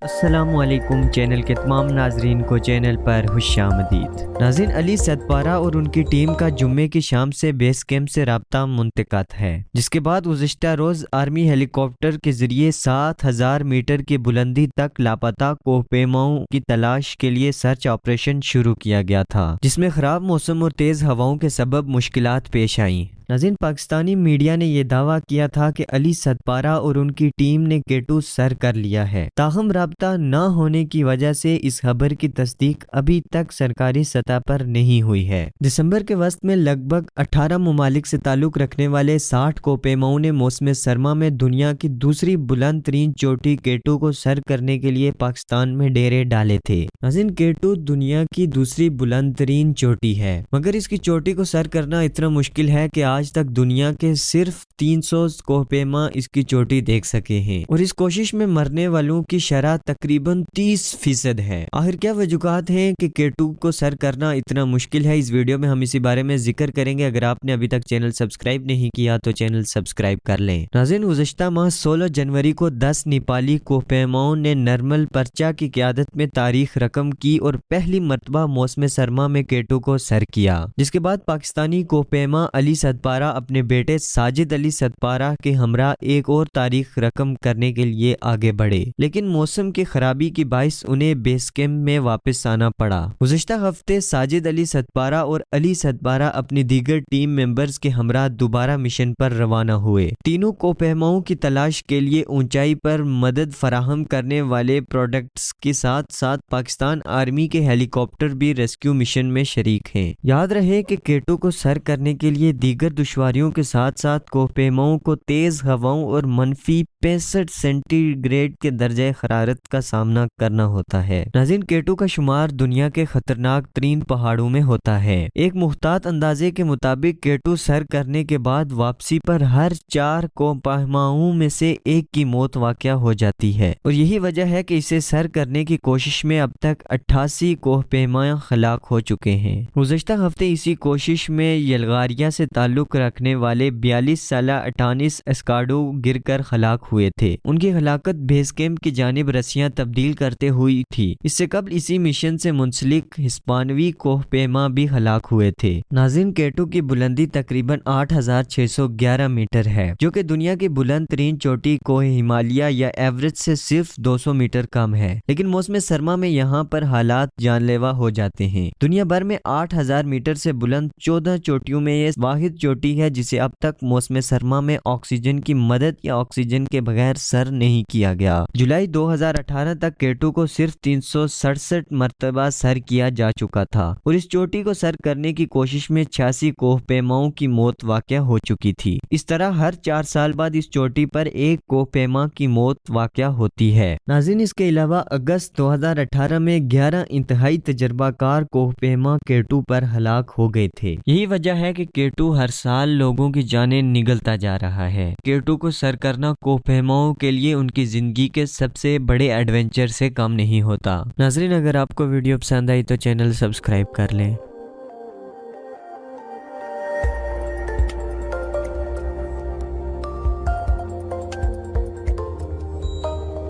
अस्सलाम वालेकुम। चैनल के तमाम नाजरीन को चैनल पर खुशामदीद। नाज़रीन, अली सदपारा और उनकी टीम का जुम्मे की शाम से बेस कैंप से राब्ता मुंतक़द है, जिसके बाद गुज़िश्ता रोज़ आर्मी हेलीकॉप्टर के ज़रिए 7000 मीटर की बुलंदी तक लापता कोहपेमाओं की तलाश के लिए सर्च ऑपरेशन शुरू किया गया था, जिसमें ख़राब मौसम और तेज़ हवाओं के सबब मुश्किलात पेश आईं। नाज़रीन, पाकिस्तानी मीडिया ने यह दावा किया था कि अली सदपारा और उनकी टीम ने केटू सर कर लिया है। ताहम राब्ता न होने की वजह से इस खबर की तस्दीक अभी तक सरकारी सतह पर नहीं हुई है। दिसंबर के वस्त में लगभग 18 ममालिक से ताल्लुक रखने वाले 60 कोहपेमाओं ने मौसम सरमा में दुनिया की दूसरी बुलंद तरीन चोटी केटू को सर करने के लिए पाकिस्तान में डेरे डाले थे। नाज़रीन, केटू दुनिया की दूसरी बुलंद तरीन चोटी है, मगर इसकी चोटी को सर करना इतना मुश्किल है कि आज तक दुनिया के सिर्फ 300 कोहपेमा इसकी चोटी देख सके हैं, और इस कोशिश में मरने वालों की शरह तकरीबन 30% है। आखिर क्या वजूहात हैं कि केटू को सर करना इतना मुश्किल है? इस वीडियो में हम इसी बारे में जिक्र करेंगे। अगर आपने अभी तक चैनल सब्सक्राइब नहीं किया तो चैनल सब्सक्राइब कर लें। नाज़रीन, गुज़श्ता माह 16 जनवरी को 10 नेपाली कोहपेमाओं ने नरमल परचा की क़यादत में तारीख रकम की और पहली मरतबा मौसम सरमा में केटू को सर किया, जिसके बाद पाकिस्तानी कोहपेमा अली सदपारा अपने बेटे साजिद अली सदपारा के हमरा एक और तारीख रकम करने के लिए आगे बढ़े, लेकिन मौसम की खराबी की बाइस उन्हें बेस कैंप में वापस आना पड़ा। गुज़श्ता हफ्ते साजिद अली सदपारा और अली सदपारा अपनी दीगर टीम मेंबर्स के हमरा दोबारा मिशन पर रवाना हुए। तीनों कोहपेमाओं की तलाश के लिए ऊंचाई पर मदद फराहम करने वाले प्रोडक्ट्स के साथ साथ पाकिस्तान आर्मी के हेलीकॉप्टर भी रेस्क्यू मिशन में शरीक हैं। याद रहे कि केटू को सर करने के लिए दीगर दुश्वारियों के साथ साथ कोहपेमाओं को तेज हवाओं और मनफी 65 सेंटीग्रेड के दर्जे हरारत का सामना करना होता है। नाज़रीन, केटू का शुमार दुनिया के खतरनाक तरीन पहाड़ों में होता है। एक मुख्तात अंदाजे के मुताबिक केटू सर करने के बाद वापसी पर हर 4 कोहपेमाओं में से एक की मौत वाक़या हो जाती है, और यही वजह है कि इसे सर करने की कोशिश में अब तक 88 कोहपेमा हलाक हो चुके हैं। गुज़श्ता हफ्ते इसी कोशिश में यलगारिया से ताल्लुक रखने वाले 42 साला अटानिस एस्काडो गिरकर हलाक हुए थे। उनकी हलाकत बेस कैंप की जानिब रस्सियां तब्दील करते हुई थी। इससे कबल इसी मिशन से मुंसलिक हिस्पानवी कोहपेमा भी हलाक हुए थे। नाज़रीन, केटू की बुलंदी तकरीबन 8611 मीटर है, जो कि दुनिया की बुलंद तरीन चोटी कोह हिमालय या एवरेज से सिर्फ 200 मीटर कम है, लेकिन मौसम सरमा में यहाँ पर हालात जानलेवा हो जाते हैं। दुनिया भर में 8000 मीटर से बुलंद 14 चोटियों में ये वाहिद चोटी है जिसे अब तक मौसम सरमा में ऑक्सीजन की मदद या ऑक्सीजन के बगैर सर नहीं किया गया। जुलाई 2018 तक केटू को सिर्फ 367 मरतबा सर किया जा चुका था, और इस चोटी को सर करने की कोशिश में 86 कोहपेमाओं की मौत वाक़या हो चुकी थी। इस तरह हर 4 साल बाद इस चोटी पर एक कोहपेमा की मौत वाक़या होती है। नाज़रीन, इसके अलावा अगस्त 2018 में 11 इंतहाई तजर्बाकार कोहपेमा केटू पर हलाक हो गए थे। यही वजह है कि केटू हर साल लोगों की जानें निगलता जा रहा है। केटू को सर करना कोहपेमाओं के लिए उनकी जिंदगी के सबसे बड़े एडवेंचर से कम नहीं होता। नाज़रीन, अगर आपको वीडियो पसंद आई तो चैनल सब्सक्राइब कर लें।